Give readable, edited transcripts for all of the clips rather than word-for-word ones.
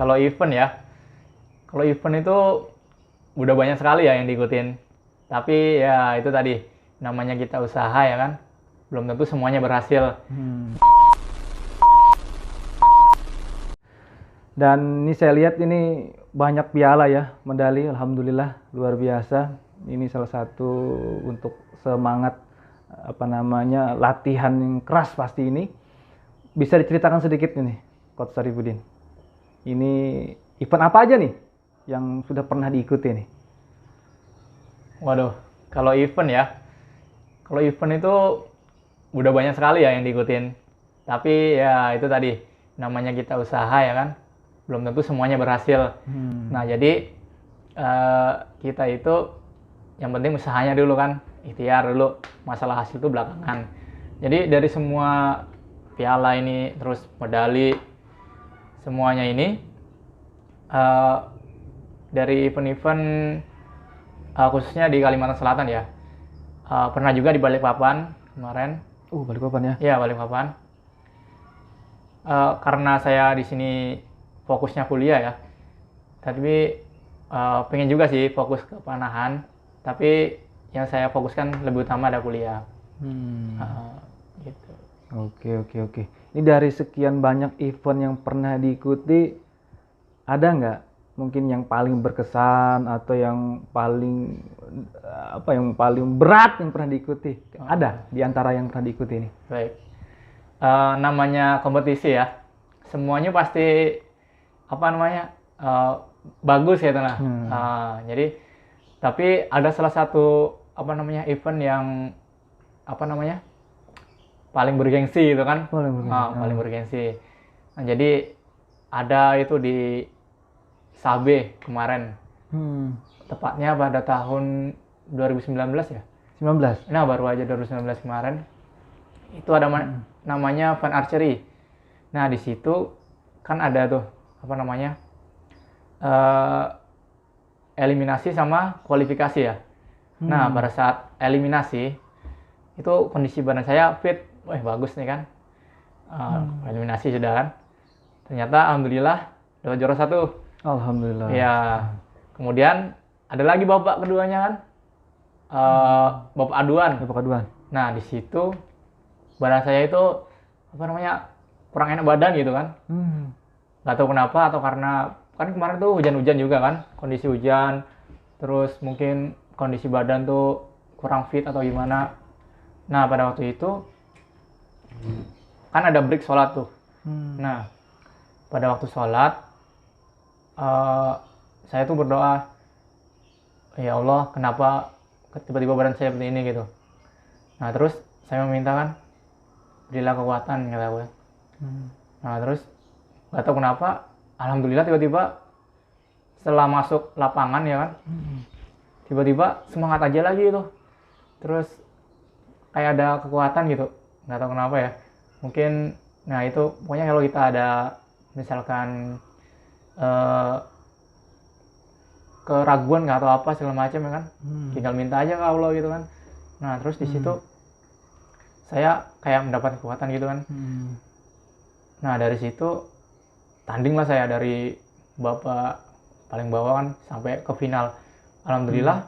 Kalau event ya, kalau event itu udah banyak sekali ya yang diikutin. Tapi ya itu tadi, namanya kita usaha ya kan, belum tentu semuanya berhasil. Dan ini saya lihat ini banyak piala ya, medali, alhamdulillah luar biasa. Ini salah satu untuk semangat latihan yang keras pasti ini. Bisa diceritakan sedikit nih, Coach Sarifudin. Ini event apa aja nih yang sudah pernah diikuti nih? Waduh, kalau event ya, kalau event itu udah banyak sekali ya yang diikutin. Tapi ya itu tadi, namanya kita usaha ya kan, belum tentu semuanya berhasil. Nah jadi kita itu yang penting usahanya dulu kan, ikhtiar dulu, masalah hasil itu belakangan. Jadi dari semua piala ini, terus medali, semuanya ini dari event-event khususnya di Kalimantan Selatan ya, pernah juga di Balikpapan kemarin. Balikpapan ya? Iya, Balikpapan. Karena saya di sini fokusnya kuliah ya, tapi pengen juga sih fokus ke panahan, tapi yang saya fokuskan lebih utama ada kuliah. Gitu. Oke. Ini dari sekian banyak event yang pernah diikuti, ada nggak mungkin yang paling berkesan atau yang paling berat yang pernah diikuti? Ada di antara yang pernah diikuti ini? Baik. Namanya kompetisi ya, semuanya pasti bagus ya tanah. Jadi tapi ada salah satu event yang paling bergengsi gitu kan. Paling bergengsi. Nah, jadi ada itu di Sabe kemarin. Tepatnya pada tahun 2019 ya. 19. Nah, baru aja 2019 kemarin. Itu ada namanya Fan Archery. Nah, di situ kan ada tuh eliminasi sama kualifikasi ya. Nah, pada saat eliminasi itu kondisi badan saya fit, wah bagus nih kan. Eliminasi sudah kan. Ternyata alhamdulillah dapat juara 1. Alhamdulillah. Ya. Kemudian ada lagi babak keduanya kan. Babak aduan. Nah, di situ badan saya itu kurang enak badan gitu kan. Gak tahu kenapa, atau karena kan kemarin tuh hujan-hujan juga kan, kondisi hujan, terus mungkin kondisi badan tuh kurang fit atau gimana. Nah, pada waktu itu kan ada break sholat tuh. Nah, pada waktu sholat saya tuh berdoa, ya Allah, kenapa tiba-tiba badan saya seperti ini gitu. Nah, terus saya meminta kan, berilah kekuatan kata gue. Nah, terus gak tahu kenapa, alhamdulillah tiba-tiba setelah masuk lapangan ya kan, tiba-tiba semangat aja lagi itu. Terus kayak ada kekuatan gitu, gak tahu kenapa ya. Mungkin, nah itu pokoknya kalau kita ada misalkan keraguan nggak tahu apa segala macam ya kan, tinggal minta aja ke Allah gitu kan. Nah, terus di situ saya kayak mendapat kekuatan gitu kan. Nah, dari situ tanding lah saya dari babak paling bawah kan sampai ke final. Alhamdulillah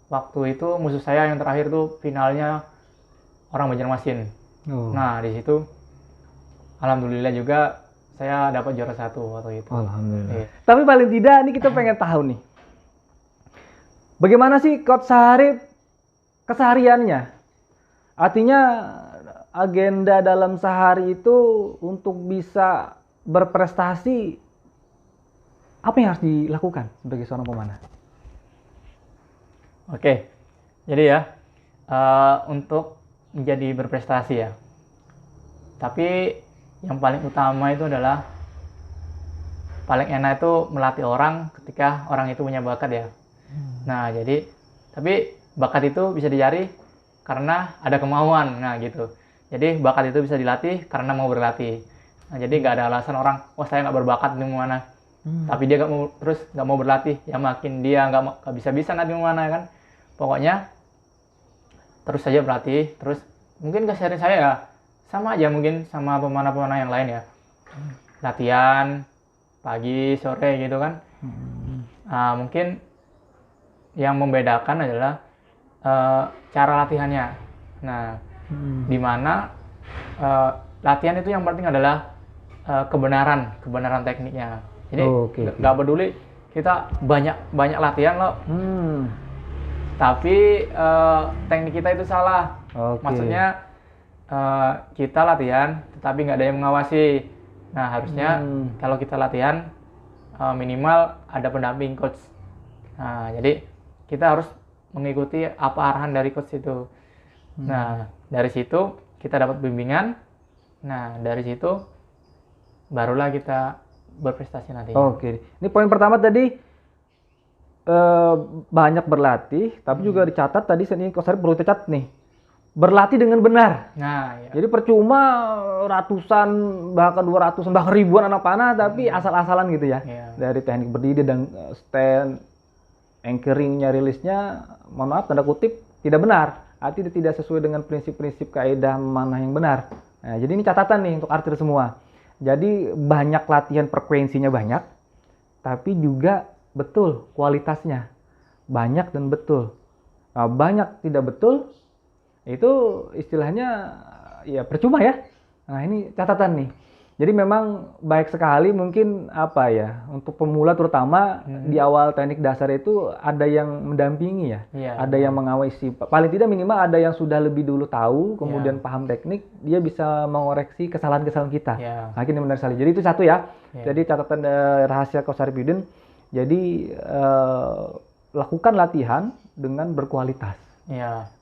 waktu itu musuh saya yang terakhir tuh finalnya orang Banjarmasin. Nah, di situ alhamdulillah juga saya dapat juara 1 waktu itu. Alhamdulillah. Tapi paling tidak ini kita pengen tahu nih, bagaimana sih Coach Sarif kesehariannya? Artinya agenda dalam sehari itu untuk bisa berprestasi, apa yang harus dilakukan sebagai seorang pemanah? Oke, jadi ya untuk menjadi berprestasi ya, tapi yang paling utama itu adalah paling enak itu melatih orang ketika orang itu punya bakat ya. Nah, jadi tapi bakat itu bisa dicari karena ada kemauan. Nah, gitu. Jadi bakat itu bisa dilatih karena mau berlatih. Nah, jadi nggak ada alasan orang, saya nggak berbakat di mana. Tapi dia nggak mau berlatih, ya makin dia nggak bisa nanti mana kan. Pokoknya terus saja berlatih, terus mungkin keseharian saya ya sama aja mungkin sama pemanah-pemanah yang lain ya. Latihan, pagi, sore gitu kan. Hmm. Nah, mungkin yang membedakan adalah cara latihannya. Nah, di mana latihan itu yang penting adalah kebenaran tekniknya. Jadi nggak peduli kita banyak latihan loh, tapi teknik kita itu salah. Maksudnya kita latihan, tetapi nggak ada yang mengawasi. Nah, harusnya kalau kita latihan minimal ada pendamping coach. Nah, jadi kita harus mengikuti apa arahan dari coach itu. Nah, dari situ kita dapat bimbingan. Nah, dari situ barulah kita berprestasi nanti. Ini poin pertama tadi banyak berlatih, tapi juga dicatat tadi ini Coach Arif perlu catat nih. Berlatih dengan benar. Nah, ya. Jadi percuma ratusan, bahkan 200, bahkan ribuan anak panah, tapi asal-asalan gitu ya. Dari teknik berdiri dan stand, anchoringnya, rilisnya, mohon maaf, tanda kutip, tidak benar. Artinya tidak sesuai dengan prinsip-prinsip kaidah memanah yang benar. Nah, jadi ini catatan nih untuk archer semua. Jadi banyak latihan, frekuensinya banyak, tapi juga betul kualitasnya. Banyak dan betul. Nah, banyak tidak betul, itu istilahnya ya percuma ya. Nah, ini catatan nih. Jadi memang baik sekali mungkin apa ya, untuk pemula terutama di awal teknik dasar itu ada yang mendampingi ya. Ada yang mengawasi. Paling tidak minimal ada yang sudah lebih dulu tahu, kemudian paham teknik, dia bisa mengoreksi kesalahan-kesalahan kita. Nah, ini benar sekali. Jadi itu satu ya. Jadi catatan rahasia Coach Arif Yudin. Jadi lakukan latihan dengan berkualitas.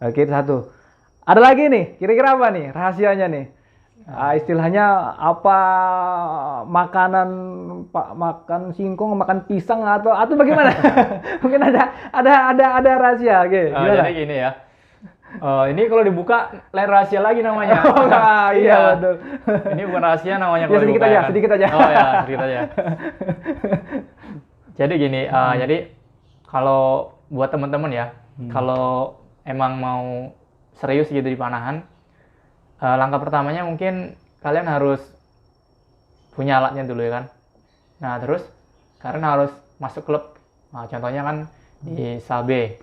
Oke, itu satu. Ada lagi nih, kira-kira apa nih rahasianya nih? Istilahnya apa, makanan makan singkong, makan pisang atau bagaimana? Mungkin ada rahasia, jadi gini ya. Ini kalau dibuka lain rahasia lagi namanya. Iya betul. Ini bukan rahasia namanya kalau dibuka. Sedikit aja. Oh ya, sedikit aja. Jadi gini, jadi kalau buat teman-teman ya, kalau emang mau serius gitu di panahan, langkah pertamanya mungkin kalian harus punya alatnya dulu ya kan. Nah, terus kalian harus masuk klub. Nah, contohnya kan di Sabe.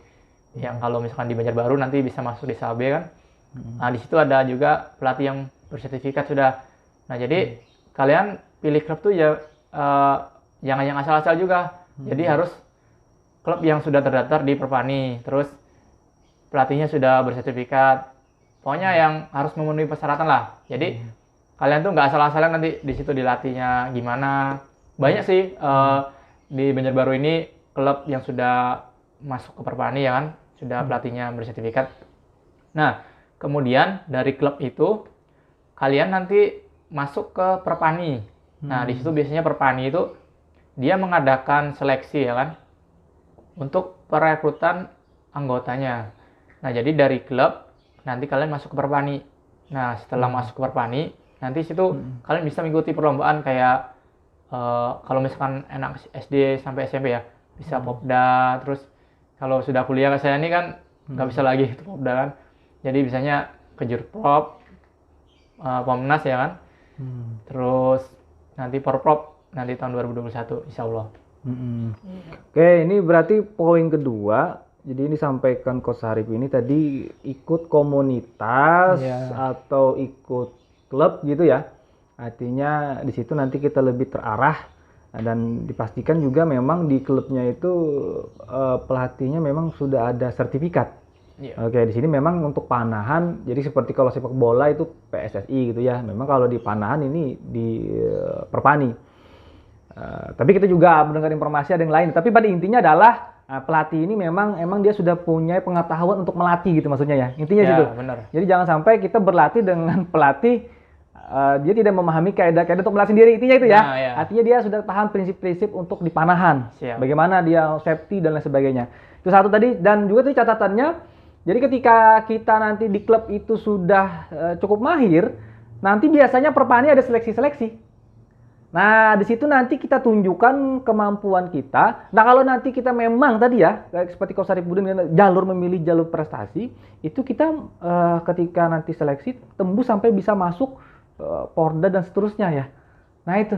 Yang kalau misalkan di Banjarbaru nanti bisa masuk di Sabe kan. Nah, di situ ada juga pelatih yang bersertifikat sudah. Nah, jadi kalian pilih klub tuh ya jangan yang asal-asal juga. Jadi harus klub yang sudah terdaftar di Perpani. Terus pelatihnya sudah bersertifikat. Pokoknya yang harus memenuhi persyaratan lah. Jadi kalian tuh nggak asal-asalan nanti di situ dilatihnya gimana. Banyak sih di Banjarbaru ini klub yang sudah masuk ke Perpani ya kan, sudah pelatihnya bersertifikat. Nah, kemudian dari klub itu kalian nanti masuk ke Perpani. Nah, di situ biasanya Perpani itu dia mengadakan seleksi ya kan untuk perekrutan anggotanya. Nah, jadi dari klub nanti kalian masuk ke Perpani. Nah, setelah masuk ke Perpani, nanti situ kalian bisa mengikuti perlombaan kayak kalau misalkan anak SD sampai SMP ya, bisa Popda. Terus kalau sudah kuliah ke saya ini kan nggak bisa lagi itu Popda kan. Jadi bisanya ke Jurprop, Pomnas ya kan. Terus nanti Porprov nanti tahun 2021 insya Allah. Oke, ini berarti poin kedua. Jadi ini sampaikan Coach Arif ini tadi ikut komunitas atau ikut klub gitu ya. Artinya di situ nanti kita lebih terarah dan dipastikan juga memang di klubnya itu pelatihnya memang sudah ada sertifikat. Oke, di sini memang untuk panahan. Jadi seperti kalau sepak bola itu PSSI gitu ya. Memang kalau di panahan ini di Perpani. Tapi kita juga mendengar informasi ada yang lain. Tapi pada intinya adalah pelatih ini memang dia sudah punya pengetahuan untuk melatih gitu maksudnya ya. Intinya gitu. Benar. Jadi jangan sampai kita berlatih dengan pelatih dia tidak memahami kaidah-kaidah untuk melatih sendiri. Intinya itu ya. Artinya dia sudah paham prinsip-prinsip untuk di panahan. Bagaimana dia safety dan lain sebagainya. Itu satu tadi, dan juga itu catatannya. Jadi ketika kita nanti di klub itu sudah cukup mahir, nanti biasanya Perpani ada seleksi-seleksi. Nah, di situ nanti kita tunjukkan kemampuan kita. Nah, kalau nanti kita memang tadi ya, seperti Coach Arif Budin, memilih jalur prestasi, itu kita ketika nanti seleksi tembus sampai bisa masuk Porda dan seterusnya ya. Nah, itu.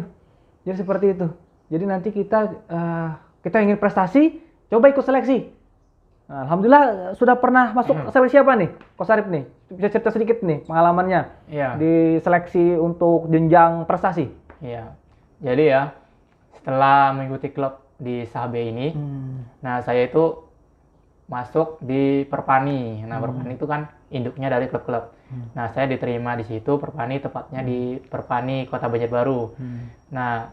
Jadi seperti itu. Jadi nanti kita ingin prestasi, coba ikut seleksi. Nah, alhamdulillah sudah pernah masuk seleksi apa nih, Coach Arif nih? Bisa cerita sedikit nih pengalamannya di seleksi untuk jenjang prestasi. Iya. Jadi ya, setelah mengikuti klub di Sahabe ini, nah saya itu masuk di Perpani. Nah, Perpani itu kan induknya dari klub-klub. Nah, saya diterima di situ, Perpani tepatnya di Perpani Kota Banjarbaru. Nah,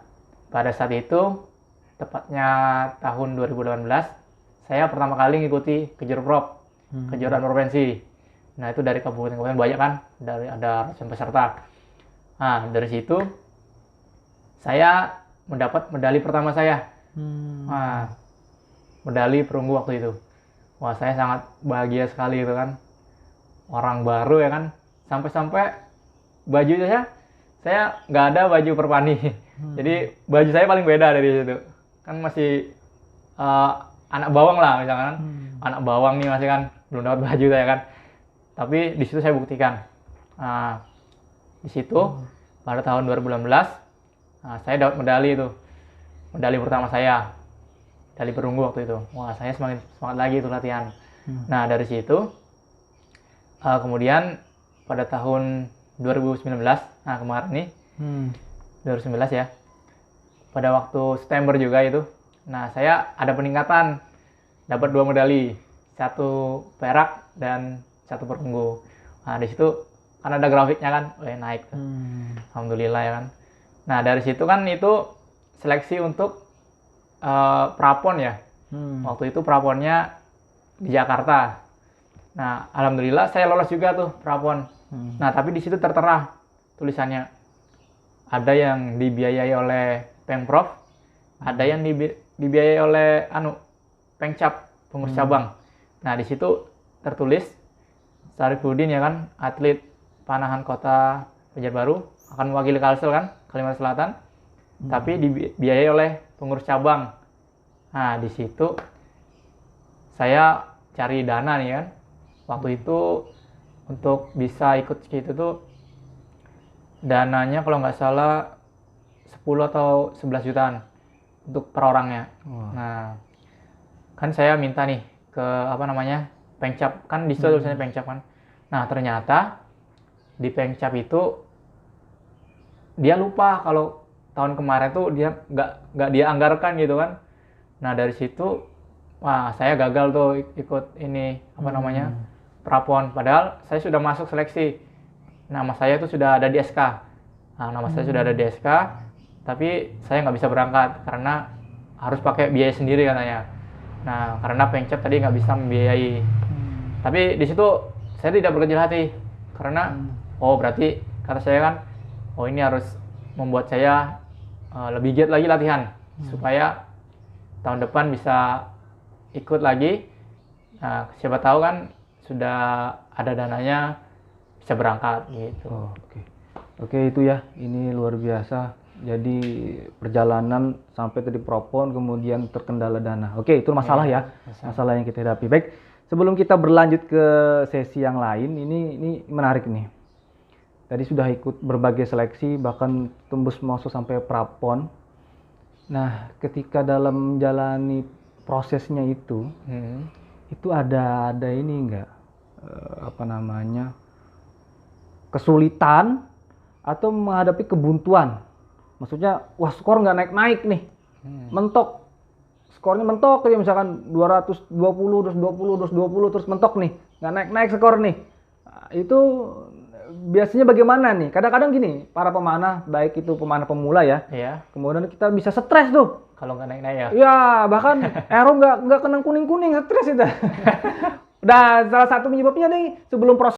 pada saat itu, tepatnya tahun 2018, saya pertama kali ngikuti Kejurprov, kejuaraan provinsi. Nah, itu dari kabupaten-kabupaten banyak kan, ada ratusan peserta. Nah, dari situ saya mendapat medali pertama saya. Nah, medali perunggu waktu itu. Wah, saya sangat bahagia sekali itu kan. Orang baru ya kan. Sampai-sampai baju saya nggak ada baju Perpani. Jadi baju saya paling beda dari situ. Kan masih anak bawang lah misalkan. Anak bawang nih masih kan belum dapat baju saya kan. Tapi di situ saya buktikan. Nah, di situ pada tahun 2018 saya dapat medali itu. Medali pertama saya. Medali perunggu waktu itu. Wah, saya semakin semangat lagi itu latihan. Nah, dari situ kemudian pada tahun 2019, nah kemarin nih 2019 ya. Pada waktu September juga itu. Nah, saya ada peningkatan. Dapat 2 medali. 1 perak dan 1 perunggu. Nah, di situ kan ada grafiknya kan, naik. Alhamdulillah ya kan. Nah, dari situ kan itu seleksi untuk prapon ya. Waktu itu praponnya di Jakarta. Nah, alhamdulillah saya lolos juga tuh prapon. Nah, tapi di situ tertera tulisannya. Ada yang dibiayai oleh Pemprov, ada yang dibiayai oleh Pengcap, pengurus cabang. Nah, di situ tertulis Sarifudin ya kan, atlet panahan Kota Banjarbaru, akan mewakili Kalsel kan, Kalimantan Selatan. Tapi dibiayai oleh pengurus cabang. Nah, di situ saya cari dana nih kan. Waktu itu untuk bisa ikut gitu tuh dananya kalau nggak salah 10 atau 11 jutaan untuk per orangnya. Nah, kan saya minta nih ke Pengcap, kan di situ tulisannya Pengcap kan. Nah, ternyata di Pengcap itu dia lupa kalau tahun kemarin tuh dia nggak dia anggarkan gitu kan. Nah, dari situ wah, saya gagal tuh ikut ini prapon. Padahal saya sudah masuk seleksi. Nama saya itu sudah ada di SK. Nah, nama saya sudah ada di SK, tapi saya nggak bisa berangkat karena harus pakai biaya sendiri katanya. Nah, karena Pengcap tadi nggak bisa membiayai. Tapi di situ saya tidak berkecil hati karena berarti kata saya kan, ini harus membuat saya lebih giat lagi latihan supaya tahun depan bisa ikut lagi. Nah, siapa tahu kan sudah ada dananya bisa berangkat gitu. Oke, itu ya, ini luar biasa. Jadi perjalanan sampai ke di Propon kemudian terkendala dana. Oke, itu masalah masalah yang kita hadapi. Baik, sebelum kita berlanjut ke sesi yang lain, ini menarik nih. Tadi sudah ikut berbagai seleksi, bahkan tembus masuk sampai prapon. Nah, ketika dalam menjalani prosesnya itu ada ini enggak kesulitan atau menghadapi kebuntuan? Maksudnya, skor nggak naik-naik nih, mentok. Skornya mentok aja, misalkan 220, terus mentok nih, nggak naik-naik skor nih. Nah, itu biasanya bagaimana nih? Kadang-kadang gini, para pemanah, baik itu pemanah pemula ya, kemudian kita bisa stres tuh. Kalau nggak naik-naik ya? Ya, bahkan arrow nggak kena kuning-kuning, stres itu. Dan salah satu penyebabnya nih, sebelum proses